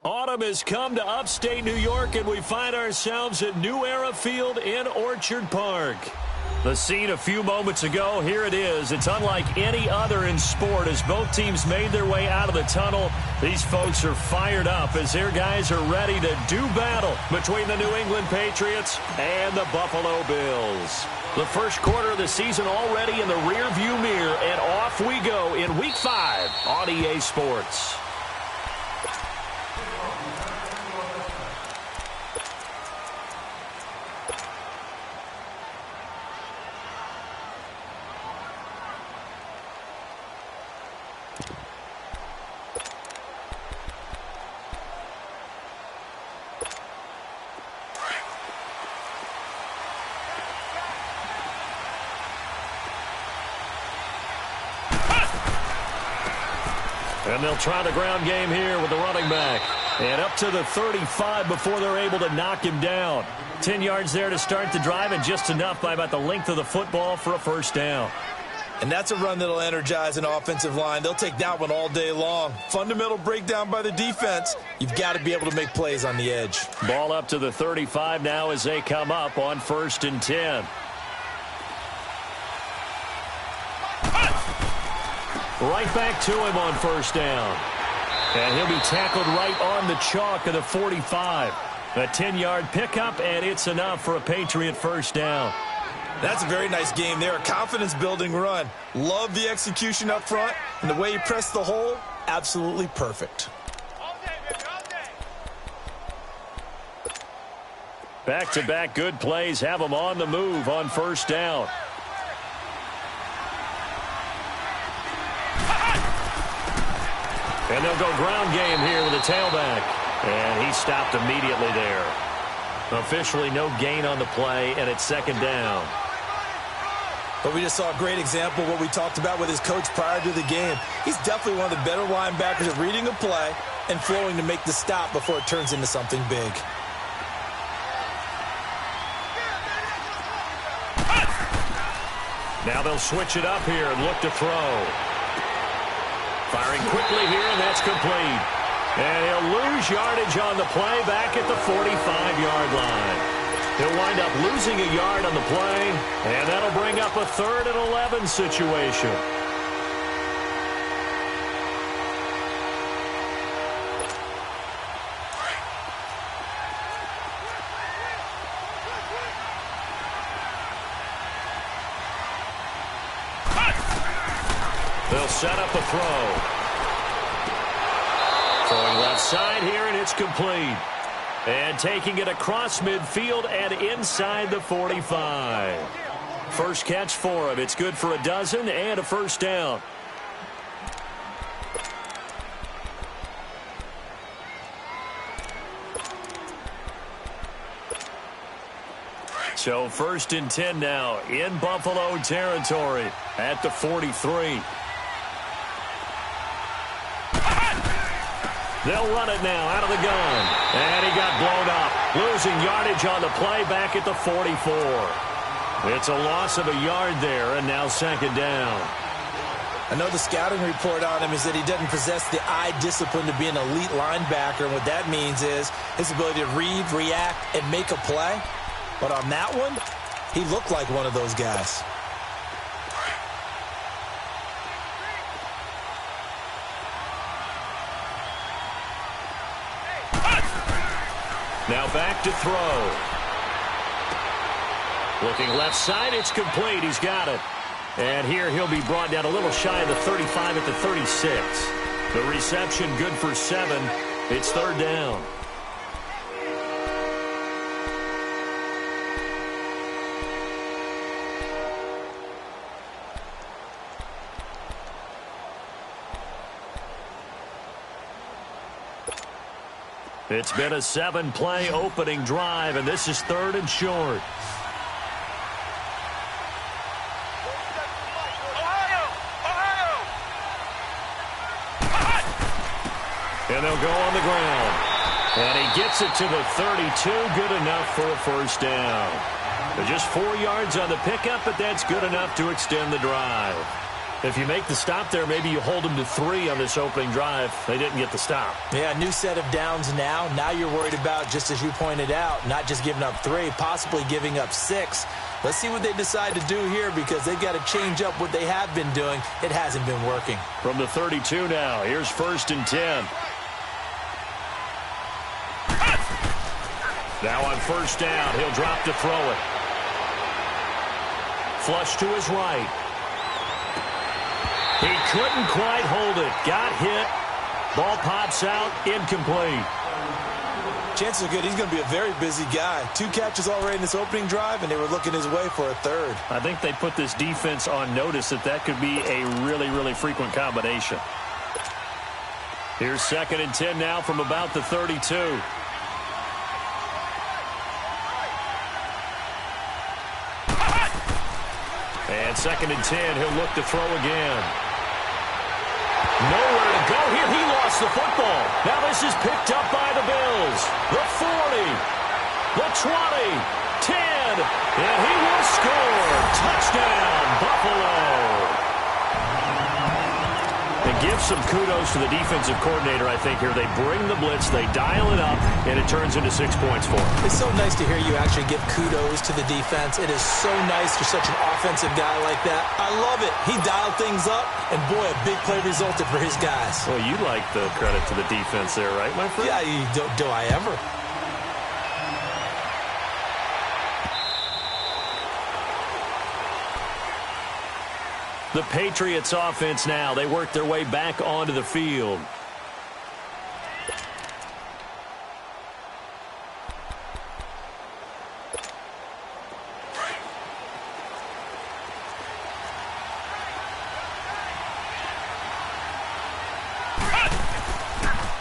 Autumn has come to upstate New York, and we find ourselves at New Era Field in Orchard Park. The scene a few moments ago, here it is. It's unlike any other in sport as both teams made their way out of the tunnel. These folks are fired up as their guys are ready to do battle between the New England Patriots and the Buffalo Bills. The first quarter of the season already in the rearview mirror, and off we go in Week 5 on EA Sports. And they'll try the ground game here with the running back. And up to the 35 before they're able to knock him down. 10 yards there to start the drive, and just enough by about the length of the football for a first down. And that's a run that'll energize an offensive line. They'll take that one all day long. Fundamental breakdown by the defense. You've got to be able to make plays on the edge. Ball up to the 35 now as they come up on 1st and 10. Right back to him on 1st down. And he'll be tackled right on the chalk of the 45. A 10-yard pickup, and it's enough for a Patriot first down. That's a very nice game there. A confidence-building run. Love the execution up front. And the way he pressed the hole, absolutely perfect. Back-to-back good plays have them on the move on 1st down. And they'll go ground game here with a tailback. And he stopped immediately there. Officially no gain on the play, and it's 2nd down. But we just saw a great example of what we talked about with his coach prior to the game. He's definitely one of the better linebackers at reading a play and flowing to make the stop before it turns into something big. Now they'll switch it up here and look to throw. Firing quickly here, and that's complete. And he'll lose yardage on the play back at the 45-yard line. He'll wind up losing a yard on the play, and that'll bring up a 3rd and 11 situation. They'll set up a throw. Throwing left side here, and it's complete. And taking it across midfield and inside the 45. First catch for him. It's good for a dozen and a first down. So 1st and 10 now in Buffalo territory at the 43. They'll run it now out of the gun. And he got blown up. Losing yardage on the play back at the 44. It's a loss of a yard there, and now 2nd down. I know the scouting report on him is that he doesn't possess the eye discipline to be an elite linebacker. And what that means is his ability to read, react, and make a play. But on that one, he looked like one of those guys. Now back to throw. Looking left side, it's complete. He's got it. And here he'll be brought down a little shy of the 35 at the 36. The reception good for 7. It's 3rd down. It's been a 7-play opening drive, and this is 3rd and short. And they'll go on the ground. And he gets it to the 32, good enough for a first down. Just 4 yards on the pickup, but that's good enough to extend the drive. If you make the stop there, maybe you hold them to 3 on this opening drive. They didn't get the stop. Yeah, new set of downs now. Now you're worried about, just as you pointed out, not just giving up 3, possibly giving up 6. Let's see what they decide to do here because they've got to change up what they have been doing. It hasn't been working. From the 32 now, here's 1st and 10. Now on 1st down, he'll drop to throw it. Flush to his right. He couldn't quite hold it. Got hit. Ball pops out. Incomplete. Chances are good he's going to be a very busy guy. 2 catches already in this opening drive, and they were looking his way for a 3rd. I think they put this defense on notice that could be a really, really frequent combination. Here's 2nd and 10 now from about the 32. And 2nd and 10, he'll look to throw again. Nowhere to go here. He lost the football. Now this is picked up by the Bills. The 40, the 20, 10, and he will score. Touchdown, Buffalo. And give some kudos to the defensive coordinator, I think, here. They bring the blitz, they dial it up, and it turns into 6 points for them. It's so nice to hear you actually give kudos to the defense. It is so nice for such an offensive guy like that. I love it. He dialed things up, and boy, a big play resulted for his guys. Well, you like the credit to the defense there, right, my friend? Yeah, do I ever? The Patriots offense now. They work their way back onto the field.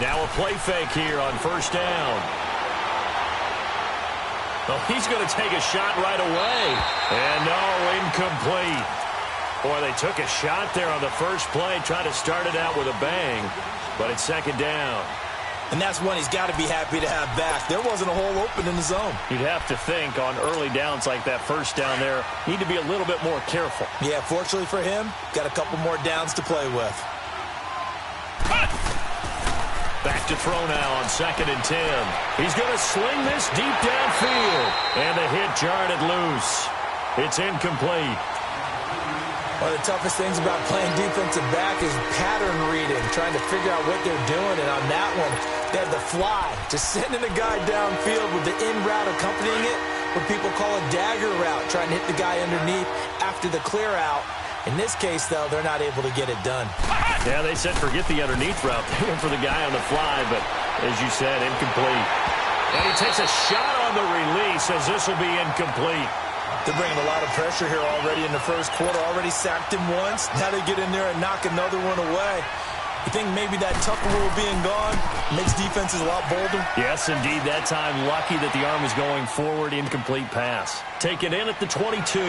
Now a play fake here on 1st down. Oh, he's going to take a shot right away. And no, incomplete. Boy, they took a shot there on the first play, tried to start it out with a bang, but it's 2nd down. And that's one he's got to be happy to have back. There wasn't a hole open in the zone. You'd have to think on early downs like that 1st down there, need to be a little bit more careful. Yeah, fortunately for him, got a couple more downs to play with. Back to throw now on 2nd and 10. He's going to sling this deep downfield, and the hit jarred it loose. It's incomplete. One of the toughest things about playing defensive back is pattern reading, trying to figure out what they're doing. And on that one, they had the fly, just sending a guy downfield with the in route accompanying it, what people call a dagger route, trying to hit the guy underneath after the clear out. In this case, though, they're not able to get it done. Yeah, they said forget the underneath route. They went for the guy on the fly, but as you said, incomplete. And he takes a shot on the release as this will be incomplete. They're bringing a lot of pressure here already in the first quarter. Already sacked him once. Now they get in there and knock another one away. You think maybe that Tucker rule being gone makes defenses a lot bolder? Yes, indeed. That time, lucky that the arm was going forward. Incomplete pass. Taken in at the 22.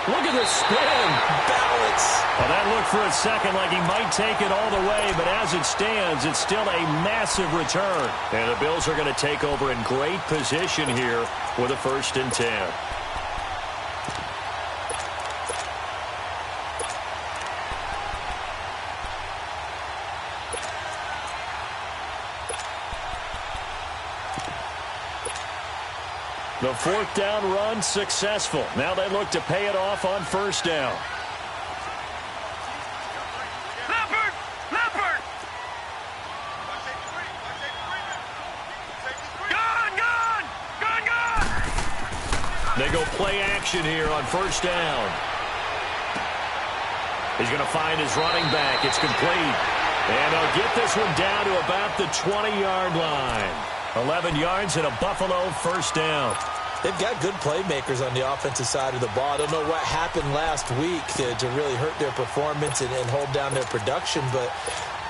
Look at the spin. Balance. Well, that looked for a second like he might take it all the way, but as it stands, it's still a massive return. And the Bills are going to take over in great position here with a 1st and 10. The 4th down run successful. Now they look to pay it off on 1st down. Leopard! Gone! They go play action here on 1st down. He's going to find his running back. It's complete. And they'll get this one down to about the 20-yard line. 11 yards and a Buffalo 1st down. They've got good playmakers on the offensive side of the ball. I don't know what happened last week to really hurt their performance and hold down their production, but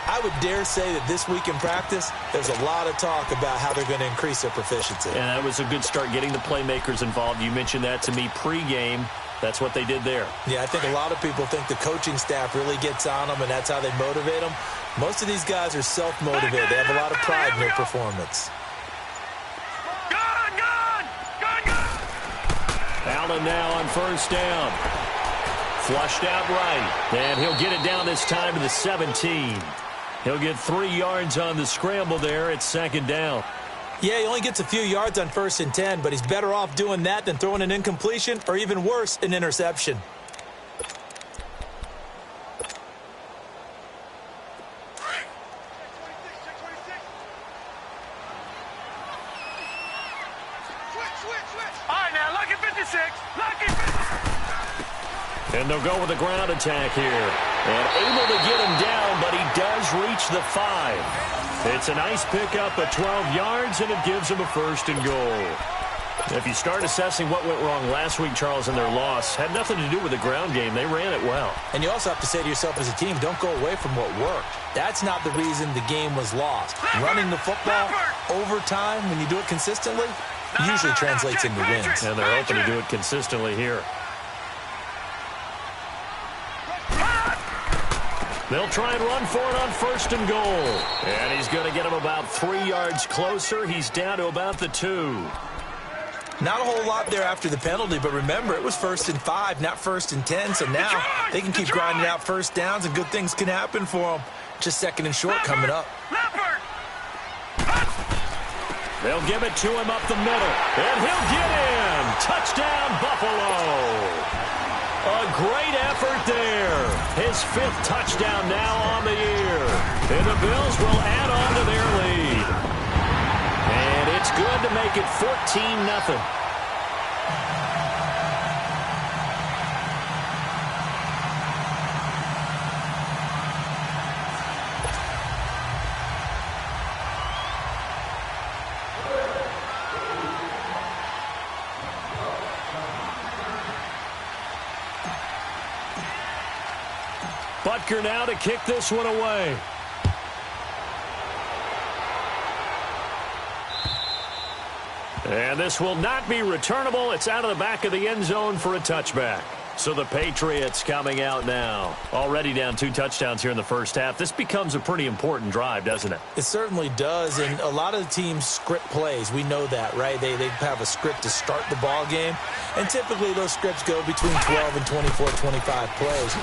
I would dare say that this week in practice, there's a lot of talk about how they're going to increase their proficiency. And that was a good start getting the playmakers involved. You mentioned that to me pregame. That's what they did there. Yeah, I think a lot of people think the coaching staff really gets on them, and that's how they motivate them. Most of these guys are self-motivated. They have a lot of pride in their performance. Now Allen now on first down. Flushed out right. And he'll get it down this time to the 17. He'll get 3 yards on the scramble there at second down. Yeah, he only gets a few yards on 1st and 10, but he's better off doing that than throwing an incompletion or even worse, an interception. And they'll go with a ground attack here. And able to get him down, but he does reach the 5. It's a nice pickup at 12 yards, and it gives him a 1st and goal. If you start assessing what went wrong last week, Charles, in their loss, had nothing to do with the ground game. They ran it well. And you also have to say to yourself as a team, don't go away from what worked. That's not the reason the game was lost. Running the football over time, when you do it consistently, usually translates into wins. And they're hoping to do it consistently here. They'll try and run for it on 1st and goal. And he's going to get him about 3 yards closer. He's down to about the 2. Not a whole lot there after the penalty, but remember, it was 1st and 5, not 1st and 10. So now they can keep grinding out first downs, and good things can happen for them. Just 2nd and short coming up. They'll give it to him up the middle. And he'll get in. Touchdown, Buffalo. A great effort there. His 5th touchdown now on the year. And the Bills will add on to their lead. And it's good to make it 14-0. Butker now to kick this one away. And this will not be returnable. It's out of the back of the end zone for a touchback. So the Patriots coming out now. Already down 2 touchdowns here in the first half. This becomes a pretty important drive, doesn't it? It certainly does, and a lot of the teams script plays. We know that, right? They have a script to start the ball game, and typically those scripts go between 12 and 24, 25 plays.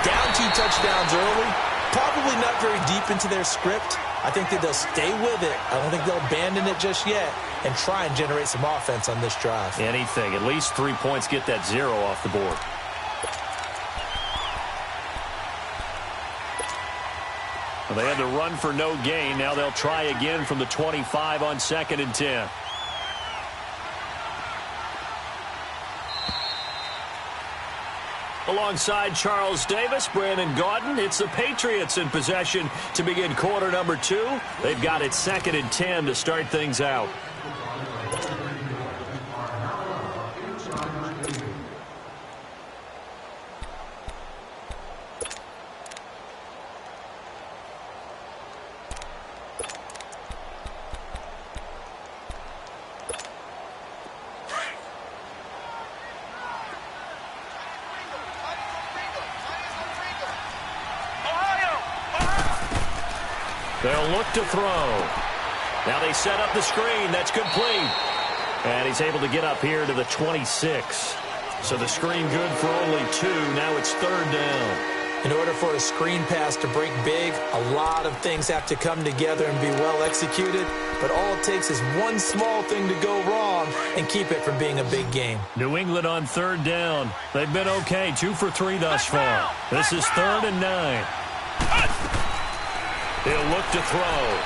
Down 2 touchdowns early, probably not very deep into their script. I think that they'll stay with it. I don't think they'll abandon it just yet and try and generate some offense on this drive. Anything. At least 3 points, get that 0 off the board. Well, they had to run for no gain. Now they'll try again from the 25 on 2nd and 10. Alongside Charles Davis, Brandon Gaudin, it's the Patriots in possession to begin quarter number 2. They've got it 2nd and 10 to start things out. They'll look to throw. Now they set up the screen. That's complete. And he's able to get up here to the 26. So the screen good for only 2. Now it's 3rd down. In order for a screen pass to break big, a lot of things have to come together and be well executed. But all it takes is one small thing to go wrong and keep it from being a big game. New England on 3rd down. They've been okay. 2 for 3 thus far. This is 3rd and 9. He'll look to throw.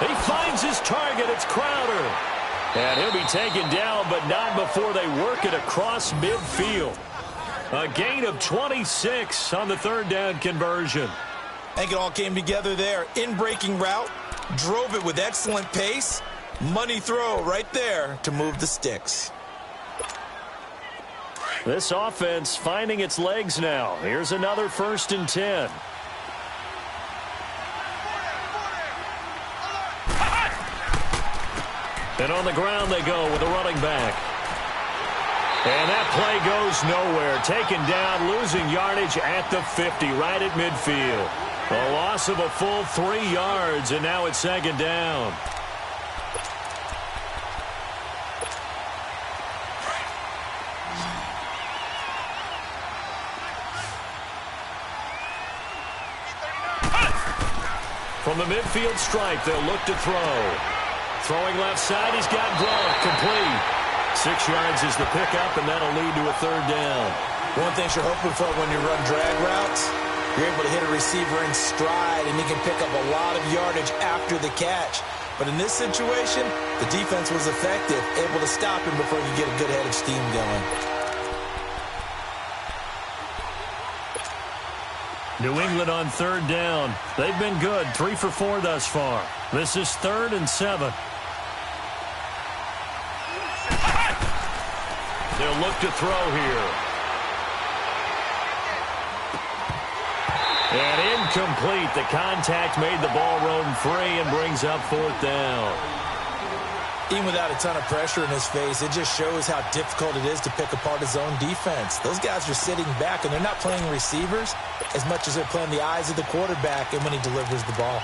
He finds his target. It's Crowder. And he'll be taken down, but not before they work it across midfield. A gain of 26 on the 3rd down conversion. I think it all came together there. In-breaking route, drove it with excellent pace. Money throw right there to move the sticks. This offense finding its legs now. Here's another 1st and 10. And on the ground they go with a running back. And that play goes nowhere. Taken down, losing yardage at the 50, right at midfield. A loss of a full 3 yards, and now it's 2nd down. From the midfield stripe, they'll look to throw. Throwing left side, he's got Gronk, complete. 6 yards is the pickup, and that'll lead to a third down. One thing you're hoping for when you run drag routes, you're able to hit a receiver in stride, and he can pick up a lot of yardage after the catch. But in this situation, the defense was effective, able to stop him before he could get a good head of steam going. New England on third down. They've been good, 3 for 4 thus far. This is 3rd and 7. They'll look to throw here. And incomplete. The contact made the ball roam free and brings up 4th down. Even without a ton of pressure in his face, it just shows how difficult it is to pick apart his own defense. Those guys are sitting back, and they're not playing receivers as much as they're playing the eyes of the quarterback and when he delivers the ball.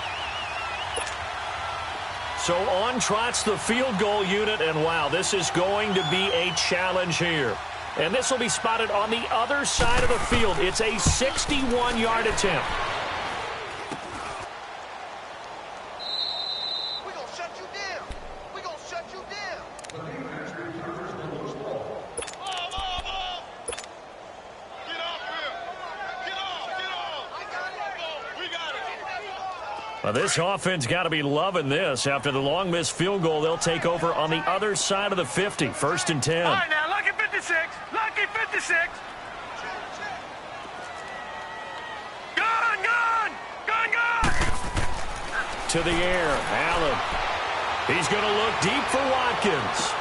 So on trots the field goal unit, and wow, this is going to be a challenge here. And this will be spotted on the other side of the field. It's a 61-yard attempt. We're going to shut you down. We're going to shut you down. Get off here. Get off. We got it. Well, this offense got to be loving this. After the long missed field goal, they'll take over on the other side of the 50. 1st and 10. All right, now, lucky 56. Lucky 56. Gun, gun. Gun, gun. To the air, Allen. He's going to look deep for Watkins.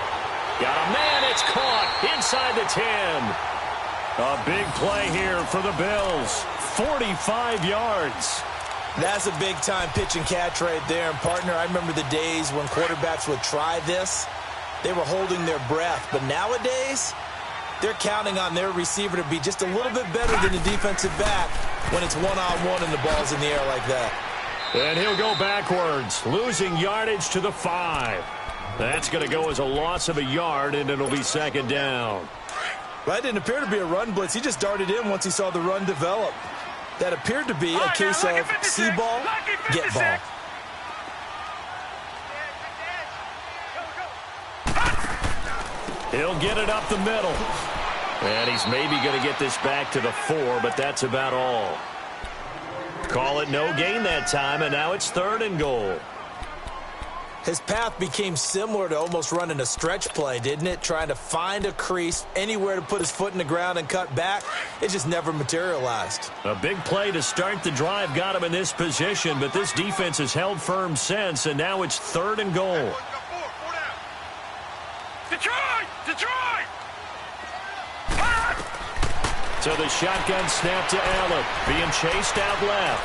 Got a man, it's caught inside the 10. A big play here for the Bills. 45 yards. That's a big-time pitch and catch right there. And, partner, I remember the days when quarterbacks would try this. They were holding their breath. But nowadays, they're counting on their receiver to be just a little bit better than the defensive back when it's one-on-one and the ball's in the air like that. And he'll go backwards, losing yardage to the 5. That's going to go as a loss of a yard, and it'll be 2nd down. Well, that didn't appear to be a run blitz. He just darted in once he saw the run develop. That appeared to be a case of see ball, get ball. He'll get it up the middle. And he's maybe going to get this back to the 4, but that's about all. Call it no gain that time, and now it's 3rd and goal. His path became similar to almost running a stretch play, didn't it? Trying to find a crease, anywhere to put his foot in the ground and cut back. It just never materialized. A big play to start the drive got him in this position, but this defense has held firm since, and now it's 3rd and goal. Detroit! Detroit! So the shotgun snap to Allen, being chased out left.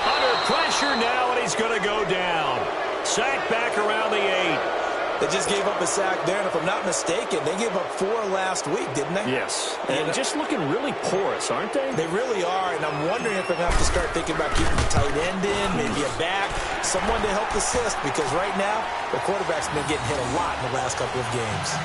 Under pressure now, and he's going to go down. Sack back around the 8. They just gave up a sack there, and if I'm not mistaken, they gave up 4 last week, didn't they? Yes, and just looking really porous, aren't they? They really are, and I'm wondering if they're going to have to start thinking about keeping the tight end in, maybe a back, someone to help assist, because right now, the quarterback's been getting hit a lot in the last couple of games.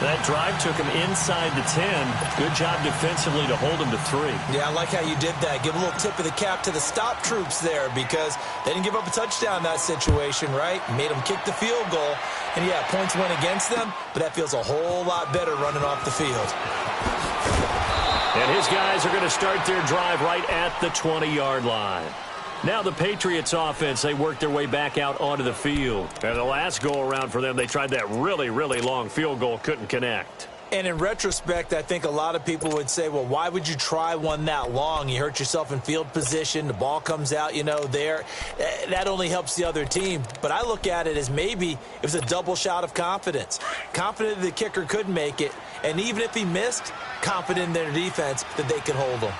That drive took him inside the 10. Good job defensively to hold him to 3. Yeah, I like how you did that. Give a little tip of the cap to the stop troops there because they didn't give up a touchdown in that situation, right? Made them kick the field goal. And, yeah, points went against them, but that feels a whole lot better running off the field. And his guys are going to start their drive right at the 20-yard line. Now the Patriots offense, they worked their way back out onto the field. And the last go-around for them, they tried that really, really long field goal, couldn't connect. And in retrospect, I think a lot of people would say, well, why would you try one that long? You hurt yourself in field position. The ball comes out, there. That only helps the other team. But I look at it as maybe it was a double shot of confidence. Confident the kicker could make it. And even if he missed, confident in their defense that they could hold him.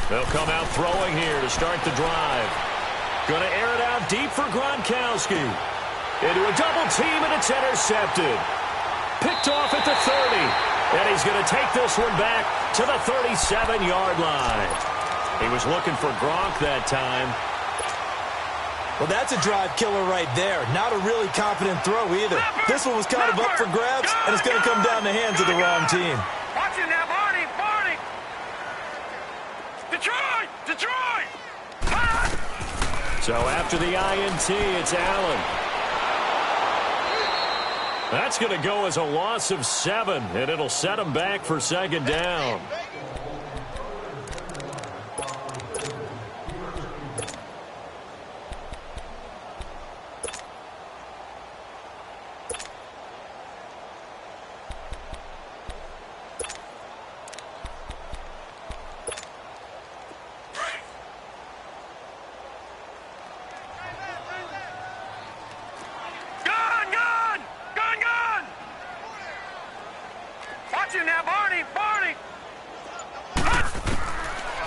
They'll come out throwing here to start the drive. Going to air it out deep for Gronkowski. Into a double team, and it's intercepted. Picked off at the 30. And he's going to take this one back to the 37-yard line. He was looking for Gronk that time. Well, that's a drive killer right there. Not a really confident throw either. This one was kind of up for grabs, and it's going to come down the hands of the wrong team. Watch it now, Barney! Barney! Detroit! Detroit! So after the INT, it's Allen. That's going to go as a loss of 7, and it'll set them back for second down.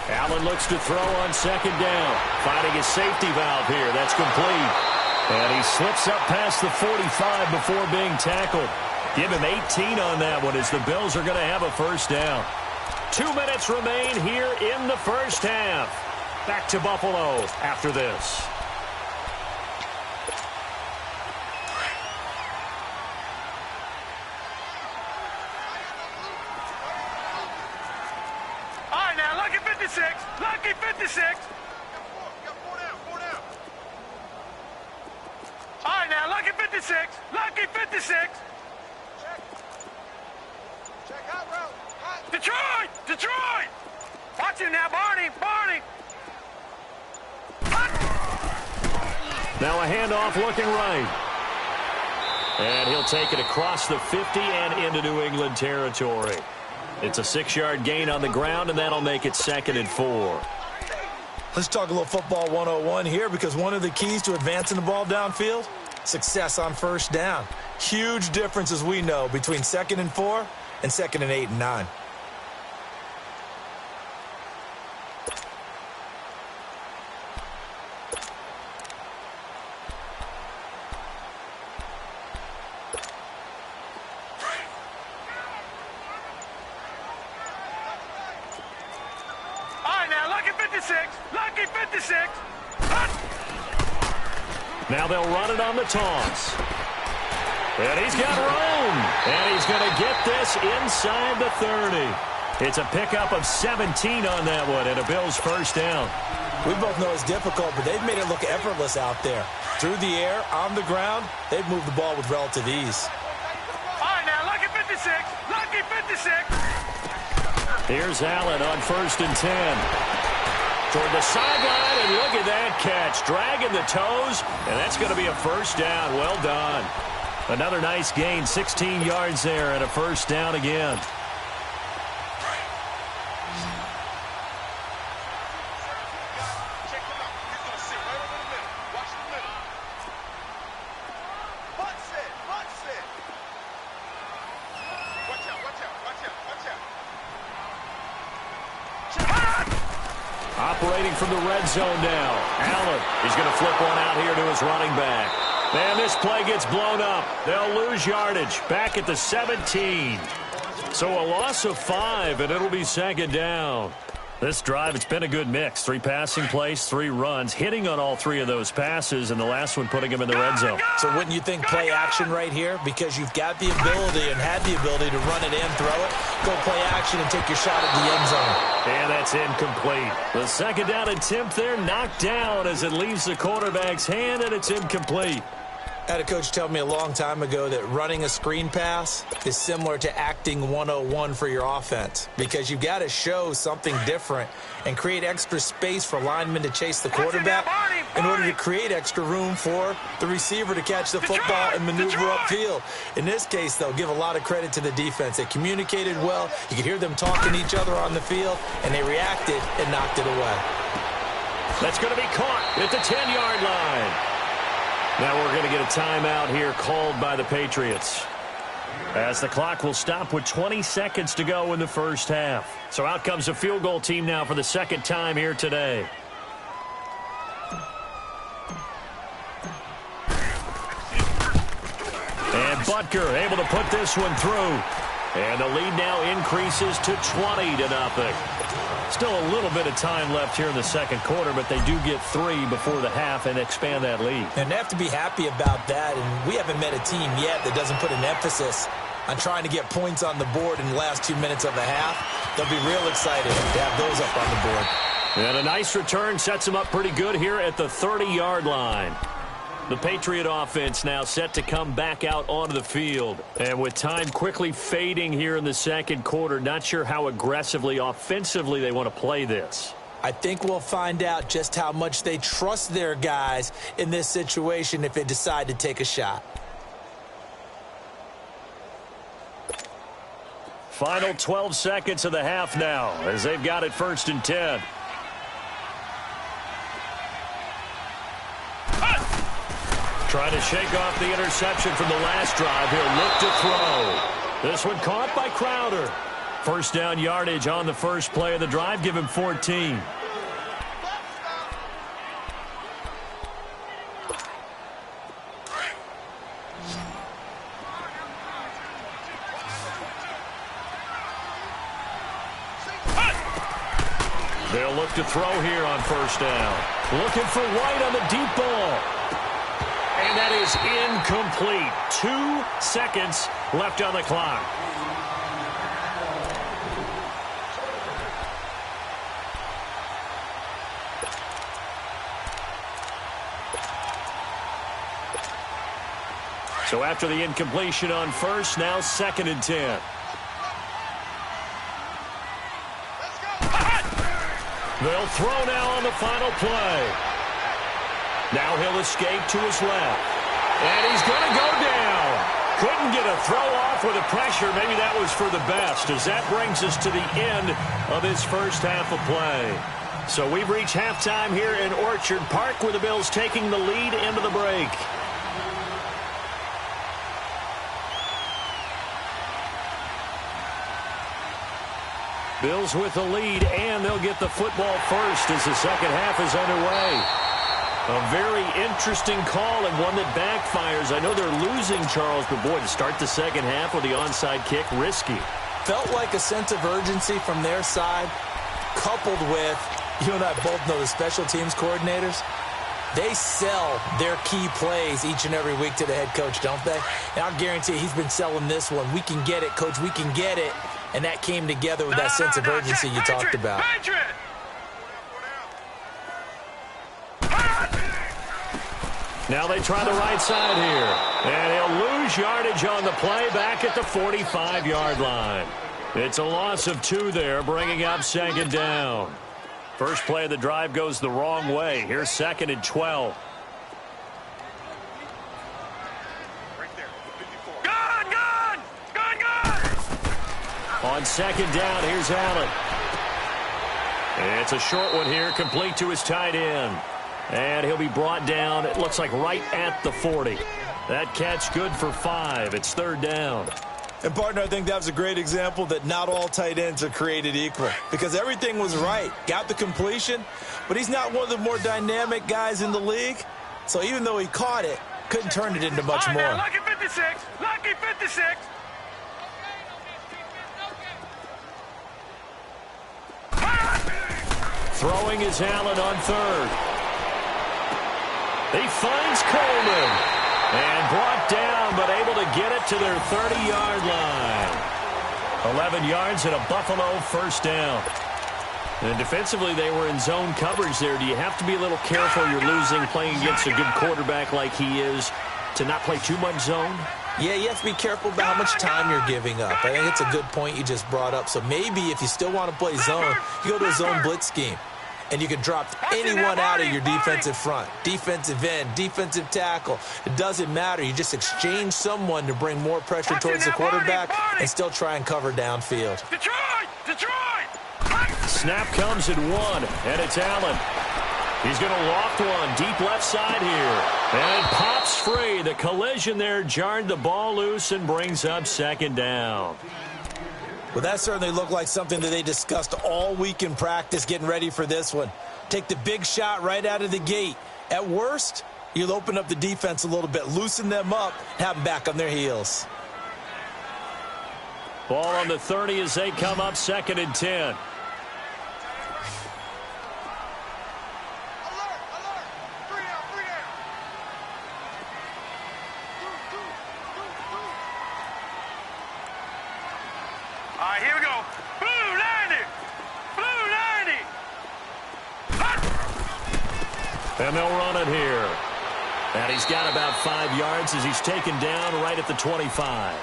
Allen looks to throw on second down. Finding his safety valve here. That's complete. And he slips up past the 45 before being tackled. Give him 18 on that one as the Bills are going to have a first down. 2 minutes remain here in the first half. Back to Buffalo after this. Lucky 56. Four down. All right, now, lucky 56. Lucky 56. Check hot route. Detroit. Watch him now, Barney. Now a handoff looking right. And he'll take it across the 50 and into New England territory. It's a 6-yard gain on the ground, and that'll make it 2nd and 4. Let's talk a little football 101 here, because one of the keys to advancing the ball downfield, success on first down. Huge difference, as we know, between 2nd and 4 and 2nd and 8 and 9. Lucky 56. Now they'll run it on the toss. And he's got room. And he's going to get this inside the 30. It's a pickup of 17 on that one and a Bills first down. We both know it's difficult, but they've made it look effortless out there. Through the air, on the ground, they've moved the ball with relative ease. All right, now, lucky 56. Lucky 56. Here's Allen on 1st and 10. Toward the sideline, and look at that catch. Dragging the toes, and that's going to be a first down. Well done. Another nice gain, 16 yards there, and a first down again. Operating from the red zone now. Allen, he's going to flip one out here to his running back. Man, this play gets blown up. They'll lose yardage back at the 17. So a loss of 5, and it'll be second down. This drive, it's been a good mix. 3 passing plays, 3 runs, hitting on all 3 of those passes, and the last one putting him in the red zone. So wouldn't you think play action right here? Because you've got the ability and had the ability to run it in, throw it, go play action and take your shot at the end zone. And that's incomplete. The second down attempt there knocked down as it leaves the quarterback's hand, and it's incomplete. I had a coach tell me a long time ago that running a screen pass is similar to acting 101 for your offense, because you've got to show something different and create extra space for linemen to chase the quarterback in order to create extra room for the receiver to catch the football and maneuver upfield. In this case, though, give a lot of credit to the defense. They communicated well. You could hear them talking to each other on the field, and they reacted and knocked it away. That's going to be caught at the 10-yard line. Now we're going to get a timeout here called by the Patriots, as the clock will stop with 20 seconds to go in the first half. So out comes the field goal team now for the second time here today. And Butker able to put this one through. And the lead now increases to 20-0. Still a little bit of time left here in the second quarter, but they do get 3 before the half and expand that lead. And they have to be happy about that. And we haven't met a team yet that doesn't put an emphasis on trying to get points on the board in the last 2 minutes of the half. They'll be real excited to have those up on the board. And a nice return sets him up pretty good here at the 30-yard line. The Patriot offense now set to come back out onto the field. And with time quickly fading here in the second quarter, not sure how aggressively, offensively they want to play this. I think we'll find out just how much they trust their guys in this situation if they decide to take a shot. Final 12 seconds of the half now as they've got it 1st and 10. Trying to shake off the interception from the last drive. He'll look to throw. This one caught by Crowder. First down yardage on the first play of the drive. Give him 14. They'll look to throw here on first down. Looking for White on the deep ball. And that is incomplete. 2 seconds left on the clock. So after the incompletion on first, now 2nd and 10. They'll throw now on the final play. Now he'll escape to his left. And he's going to go down. Couldn't get a throw off with the pressure. Maybe that was for the best, as that brings us to the end of this first half of play. So we've reached halftime here in Orchard Park, with the Bills taking the lead into the break. Bills with the lead, and they'll get the football first as the second half is underway. A very interesting call, and one that backfires. I know they're losing, Charles, but boy, to start the second half with the onside kick, risky. Felt like a sense of urgency from their side, coupled with, you and I both know the special teams coordinators. They sell their key plays each and every week to the head coach, don't they? And I'll guarantee he's been selling this one. We can get it, coach, we can get it. And that came together with that sense of urgency you talked about. Now they try the right side here. And he'll lose yardage on the play back at the 45-yard line. It's a loss of 2 there, bringing up 2nd down. First play of the drive goes the wrong way. Here's 2nd and 12. On 2nd down, here's Allen. It's a short one here, complete to his tight end. And he'll be brought down, it looks like right at the 40. That catch good for 5. It's 3rd down. And, partner, I think that was a great example that not all tight ends are created equal, because everything was right. Got the completion, but he's not one of the more dynamic guys in the league. So even though he caught it, couldn't turn it into much more. Now, lucky 56. Lucky 56. Throwing is Allen on 3rd. He finds Coleman. And brought down, but able to get it to their 30-yard line. 11 yards and a Buffalo first down. And defensively, they were in zone coverage there. Do you have to be a little careful? You're losing, playing against a good quarterback like he is, to not play too much zone? Yeah, you have to be careful about how much time you're giving up. I think it's a good point you just brought up. So maybe if you still want to play zone, you go to a zone blitz scheme. And you can drop anyone out of your defensive front, defensive end, defensive tackle. It doesn't matter. You just exchange someone to bring more pressure towards the quarterback and still try and cover downfield. Detroit! Snap comes at 1, and it's Allen. He's going to loft one deep left side here. And it pops free. The collision there jarred the ball loose and brings up 2nd down. Well, that certainly looked like something that they discussed all week in practice getting ready for this one. Take the big shot right out of the gate. At worst, you'll open up the defense a little bit, loosen them up, have them back on their heels. Ball on the 30 as they come up 2nd and 10. All right, here we go. Blue 90. Blue 90. And they'll run it here. And he's got about 5 yards as he's taken down right at the 25.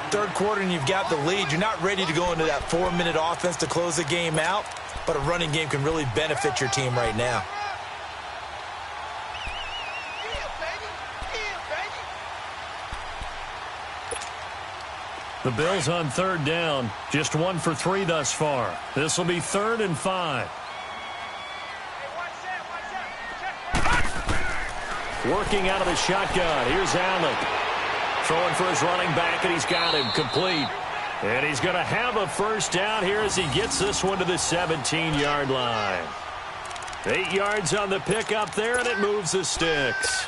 Third quarter and you've got the lead. You're not ready to go into that 4-minute offense to close the game out, but a running game can really benefit your team right now. The Bills on third down, just 1 for 3 thus far. This will be 3rd and 5. Working out of the shotgun. Here's Allen. Throwing for his running back, and he's got him complete. And he's going to have a first down here as he gets this one to the 17-yard line. 8 yards on the pickup there, and it moves the sticks.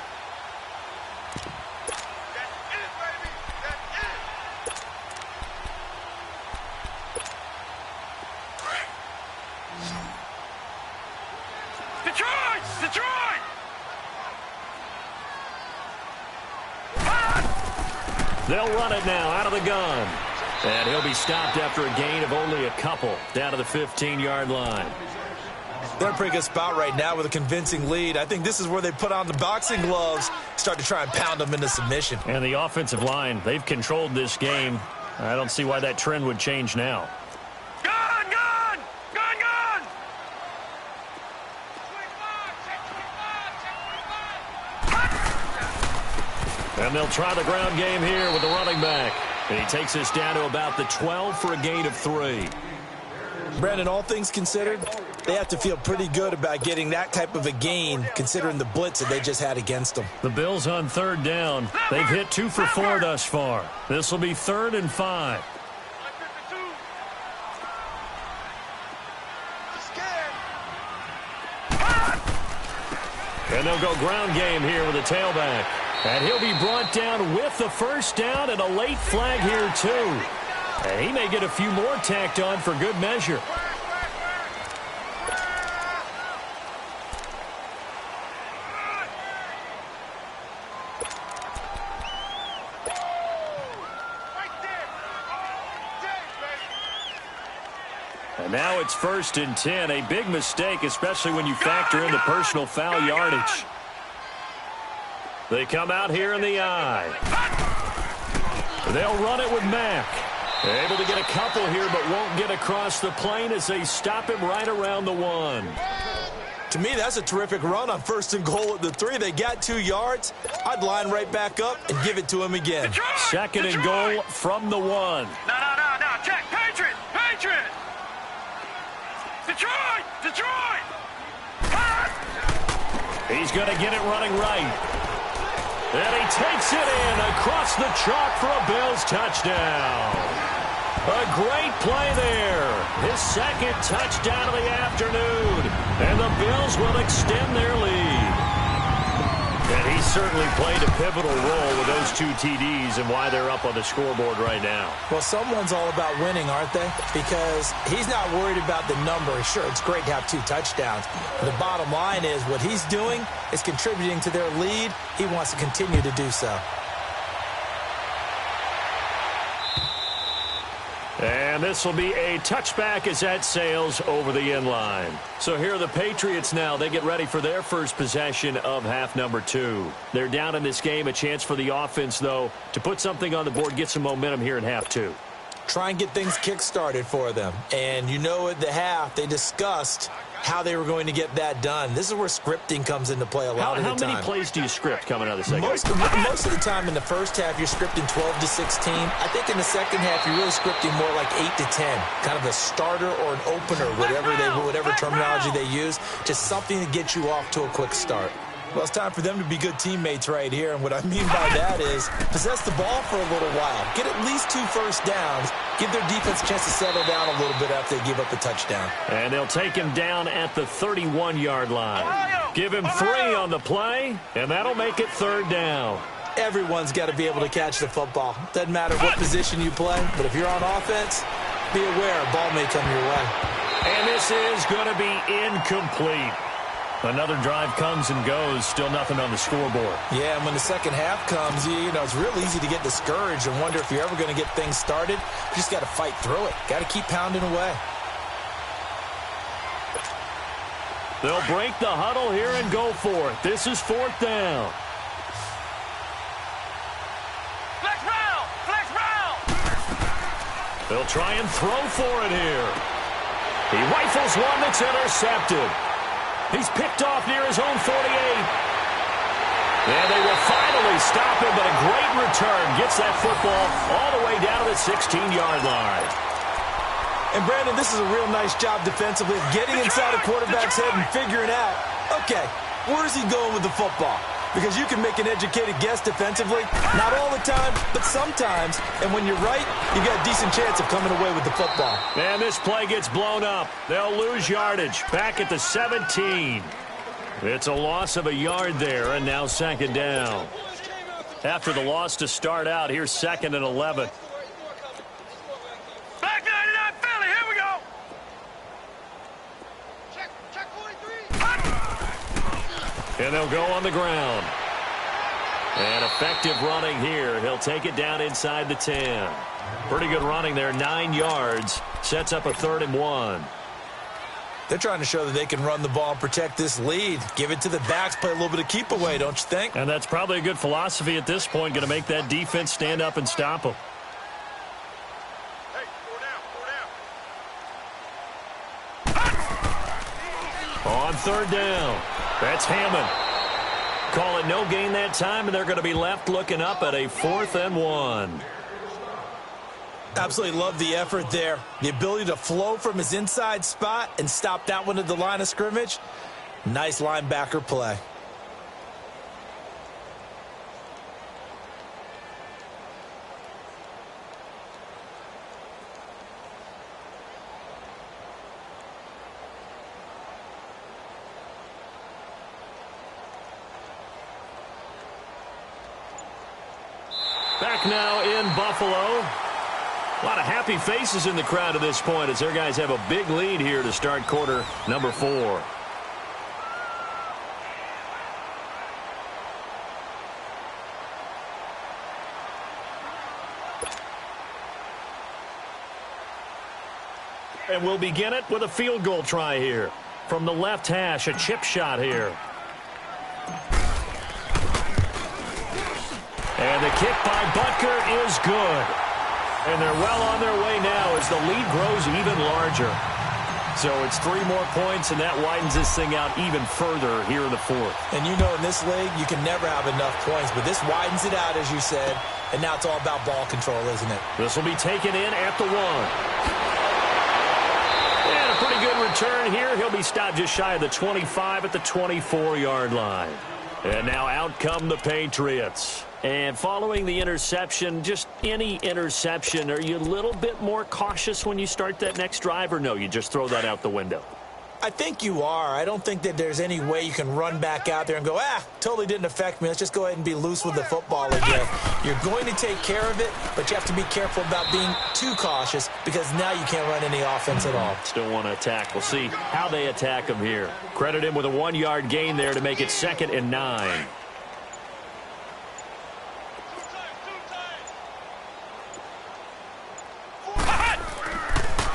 They'll run it now out of the gun. And he'll be stopped after a gain of only a couple down to the 15-yard line. They're in a pretty good spot right now with a convincing lead. I think this is where they put on the boxing gloves, start to try and pound them into submission. And the offensive line, they've controlled this game. I don't see why that trend would change now. Gun, gun! Gun, gun! And they'll try the ground game here with the running back. And he takes us down to about the 12 for a gain of 3. Brandon, all things considered, they have to feel pretty good about getting that type of a gain considering the blitz that they just had against them. The Bills on third down. They've hit 2 for 4 thus far. This will be 3rd and 5. And they'll go ground game here with a tailback. And he'll be brought down with the first down and a late flag here, too. And he may get a few more tacked on for good measure. And now it's 1st and 10. A big mistake, especially when you factor in the personal foul yardage. They come out here in the I. They'll run it with Mack. Able to get a couple here, but won't get across the plane as they stop him right around the 1. To me, that's a terrific run on 1st and goal at the 3. They got 2 yards. I'd line right back up and give it to him again. Detroit! 2nd and goal from the 1. No. Check. Patriots! Detroit! He's going to get it running right. And he takes it in across the chalk for a Bills touchdown. A great play there. His 2nd touchdown of the afternoon. And the Bills will extend their lead. And he certainly played a pivotal role with those 2 TDs and why they're up on the scoreboard right now. Well, someone's all about winning, aren't they? Because he's not worried about the number. Sure, it's great to have 2 touchdowns. But the bottom line is what he's doing is contributing to their lead. He wants to continue to do so. And this will be a touchback as that sails over the end line. So here are the Patriots now. They get ready for their first possession of half number 2. They're down in this game. A chance for the offense, though, to put something on the board, get some momentum here in half 2. Try and get things kick-started for them. And you know at the half, they discussed how they were going to get that done. This is where scripting comes into play a lot of the time. How many plays do you script coming out of the second? Most of the time in the first half, you're scripting 12 to 16. I think in the second half, you're really scripting more like 8 to 10. Kind of a starter or an opener, whatever terminology they use. Just something to get you off to a quick start. Well, it's time for them to be good teammates right here. And what I mean by that is possess the ball for a little while. Get at least 2 first downs. Give their defense a chance to settle down a little bit after they give up a touchdown. And they'll take him down at the 31-yard line. Give him 3 on the play, and that'll make it 3rd down. Everyone's got to be able to catch the football. Doesn't matter what position you play, but if you're on offense, be aware a ball may come your way. And this is going to be incomplete. Another drive comes and goes, still nothing on the scoreboard. Yeah, and when the second half comes, you know, it's real easy to get discouraged and wonder if you're ever going to get things started. You just got to fight through it. Got to keep pounding away. They'll break the huddle here and go for it. This is 4th down. Flex round! Flex round! They'll try and throw for it here. He rifles one that's intercepted. He's picked off near his own 48. And they will finally stop him, but a great return gets that football all the way down to the 16-yard line. And, Brandon, this is a real nice job defensively of getting inside a quarterback's head and figuring out, okay, where is he going with the football? Because you can make an educated guess defensively. Not all the time, but sometimes. And when you're right, you got a decent chance of coming away with the football. And this play gets blown up. They'll lose yardage. Back at the 17. It's a loss of a yard there, and now 2nd down. After the loss to start out, here's 2nd and 11. Back 99 Philly, here we go! Check 43. And they'll go on the ground. And effective running here. He'll take it down inside the 10. Pretty good running there, 9 yards. Sets up a 3rd and 1. They're trying to show that they can run the ball and protect this lead. Give it to the backs, play a little bit of keep away, don't you think? And that's probably a good philosophy at this point, going to make that defense stand up and stop them. Hey, 4 down. On 3rd down, that's Hammond. Call it no gain that time, and they're going to be left looking up at a 4th and 1. Absolutely love the effort there. The ability to flow from his inside spot and stop that one at the line of scrimmage. Nice linebacker play. Back now in Buffalo. A lot of happy faces in the crowd at this point as their guys have a big lead here to start quarter number 4. And we'll begin it with a field goal try here. From the left hash, a chip shot here. And the kick by Butker is good. And they're well on their way now as the lead grows even larger. So it's 3 more points, and that widens this thing out even further here in the 4th. And you know in this league, you can never have enough points, but this widens it out, as you said, and now it's all about ball control, isn't it? This will be taken in at the 1. And a pretty good return here. He'll be stopped just shy of the 25 at the 24-yard line. And now out come the Patriots. And following the interception, just any interception, are you a little bit more cautious when you start that next drive, or no, you just throw that out the window? I think you are. I don't think that there's any way you can run back out there and go, totally didn't affect me. Let's just go ahead and be loose with the football again. You're going to take care of it, but you have to be careful about being too cautious because now you can't run any offense at all. Still want to attack. We'll see how they attack him here. Credit him with a 1-yard gain there to make it 2nd and 9.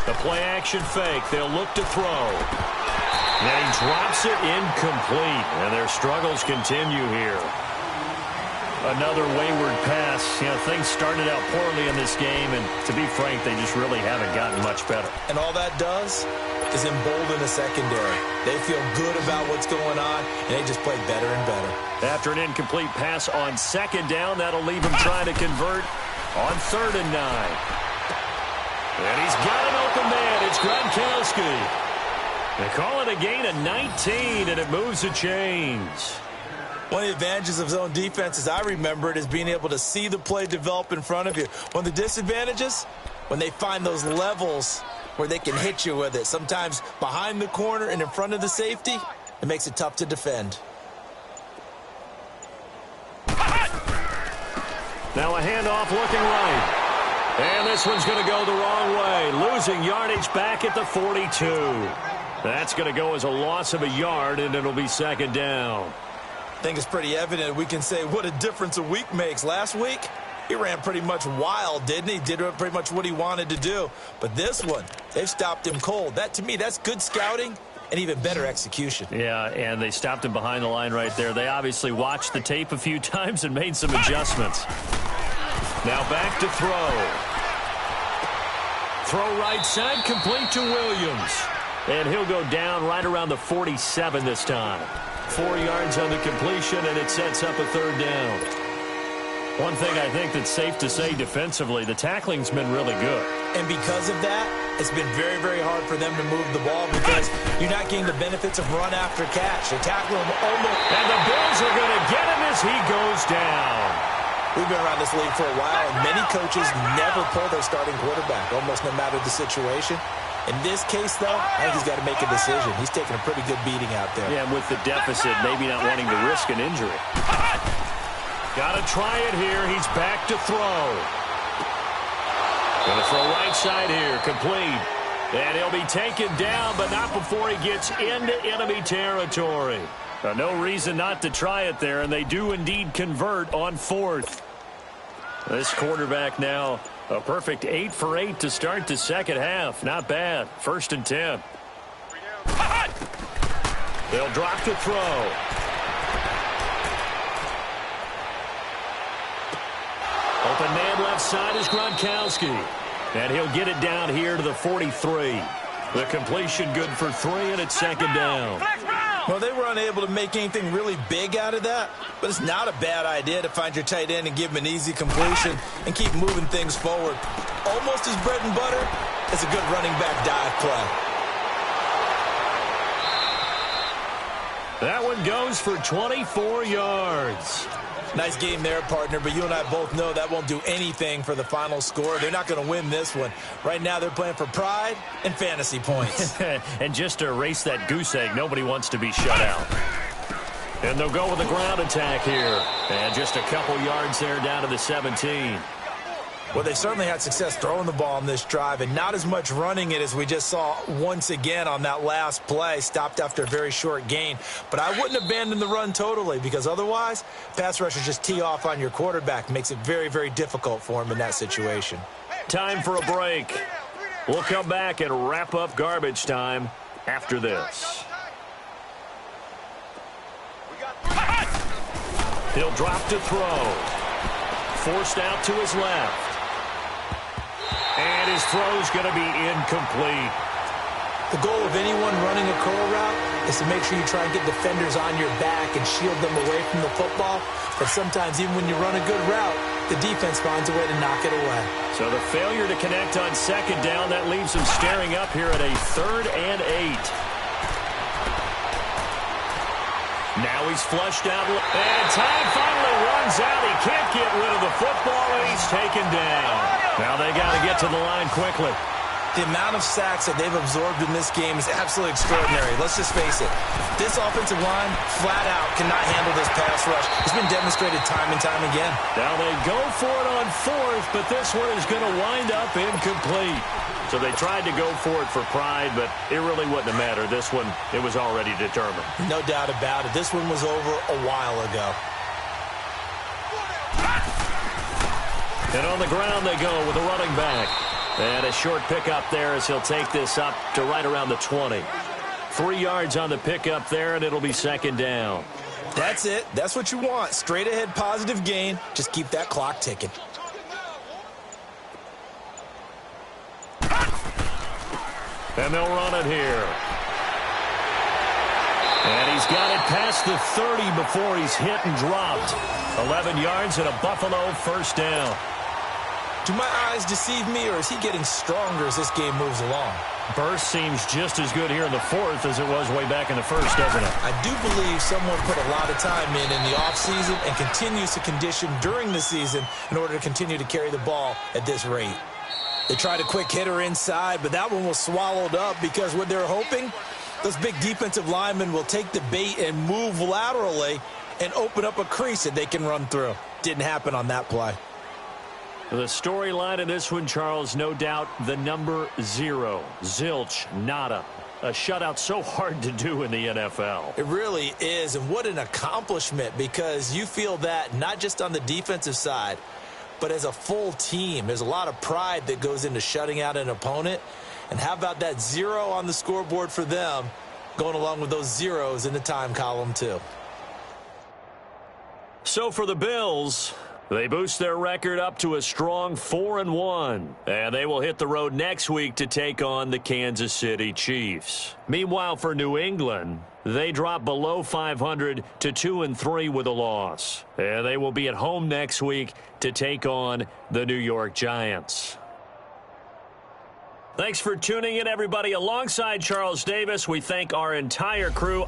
The play-action fake. They'll look to throw. And he drops it incomplete. And their struggles continue here. Another wayward pass. You know, things started out poorly in this game, and to be frank, they just really haven't gotten much better. And all that does is embolden the secondary. They feel good about what's going on, and they just play better and better. After an incomplete pass on 2nd down, that'll leave him trying to convert on 3rd and 9. And he's got an open man. It's Gronkowski. They call it a gain of 19, and it moves the chains. One of the advantages of zone defense, as I remember it, is being able to see the play develop in front of you. One of the disadvantages, when they find those levels where they can hit you with it, sometimes behind the corner and in front of the safety, it makes it tough to defend. Now a handoff looking right. And this one's going to go the wrong way. Losing yardage back at the 42. That's going to go as a loss of a yard, and it'll be 2nd down. I think it's pretty evident. We can say what a difference a week makes. Last week, he ran pretty much wild, didn't he? Did pretty much what he wanted to do. But this one, they've stopped him cold. That, to me, that's good scouting and even better execution. Yeah, and they stopped him behind the line right there. They obviously watched the tape a few times and made some adjustments. Now back to throw. Throw right side, complete to Williams. And he'll go down right around the 47 this time. 4 yards on the completion, and it sets up a third down. One thing I think that's safe to say defensively, the tackling's been really good. And because of that, it's been very, very hard for them to move the ball because you're not getting the benefits of run after catch. They tackle him almost. And the Bills are going to get him as he goes down. We've been around this league for a while, and many coaches never pull their starting quarterback, almost no matter the situation. In this case, though, I think he's got to make a decision. He's taking a pretty good beating out there. Yeah, and with the deficit, maybe not wanting to risk an injury. Got to try it here. He's back to throw. Going to throw right side here, complete. And he'll be taken down, but not before he gets into enemy territory. No reason not to try it there, and they do indeed convert on 4th. This quarterback now a perfect 8 for 8 to start the second half. Not bad. 1st and 10. They'll drop to throw. Open man left side is Gronkowski. And he'll get it down here to the 43. The completion good for 3, and it's 2nd down. Well, they were unable to make anything really big out of that, but it's not a bad idea to find your tight end and give him an easy completion and keep moving things forward. Almost as bread and butter as a good running back dive play. That one goes for 24 yards. Nice game there, partner, but you and I both know that won't do anything for the final score. They're not going to win this one. Right now they're playing for pride and fantasy points. And just to erase that goose egg, nobody wants to be shut out. And they'll go with a ground attack here. And just a couple yards there down to the 17. Well, they certainly had success throwing the ball on this drive and not as much running it as we just saw once again on that last play. Stopped after a very short gain. But I wouldn't abandon the run totally because otherwise, pass rushers just tee off on your quarterback. Makes it very, very difficult for him in that situation. Time for a break. We'll come back and wrap up garbage time after this. He'll drop to throw. Forced out to his left. And his throw's going to be incomplete. The goal of anyone running a curl route is to make sure you try and get defenders on your back and shield them away from the football. But sometimes even when you run a good route, the defense finds a way to knock it away. So the failure to connect on 2nd down, that leaves him staring up here at a 3rd and 8. Now he's flushed out. And time finally runs out. He can't get rid of the football, and he's taken down. Now they got to get to the line quickly. The amount of sacks that they've absorbed in this game is absolutely extraordinary. Let's just face it. This offensive line, flat out, cannot handle this pass rush. It's been demonstrated time and time again. Now they go for it on 4th, but this one is going to wind up incomplete. So they tried to go for it for pride, but it really wouldn't have mattered. This one, it was already determined. No doubt about it. This one was over a while ago. And on the ground they go with a running back. And a short pickup there as he'll take this up to right around the 20. 3 yards on the pickup there, and it'll be 2nd down. That's it. That's what you want. Straight ahead positive gain. Just keep that clock ticking. And they'll run it here. And he's got it past the 30 before he's hit and dropped. 11 yards and a Buffalo 1st down. Do my eyes deceive me, or is he getting stronger as this game moves along? Burst seems just as good here in the 4th as it was way back in the 1st, doesn't it? I do believe someone put a lot of time in the offseason and continues to condition during the season in order to continue to carry the ball at this rate. They tried a quick hitter inside, but that one was swallowed up because what they're hoping, those big defensive linemen will take the bait and move laterally and open up a crease that they can run through. Didn't happen on that play. The storyline in this one, Charles, no doubt the number 0. Zilch, nada. A shutout so hard to do in the NFL. It really is, and what an accomplishment, because you feel that not just on the defensive side, but as a full team. There's a lot of pride that goes into shutting out an opponent. And how about that 0 on the scoreboard for them? going along with those zeros in the time column, too. So for the Bills, they boost their record up to a strong 4-1, and they will hit the road next week to take on the Kansas City Chiefs. Meanwhile, for New England, they drop below 500 to 2-3 with a loss, and they will be at home next week to take on the New York Giants. Thanks for tuning in, everybody. Alongside Charles Davis, we thank our entire crew.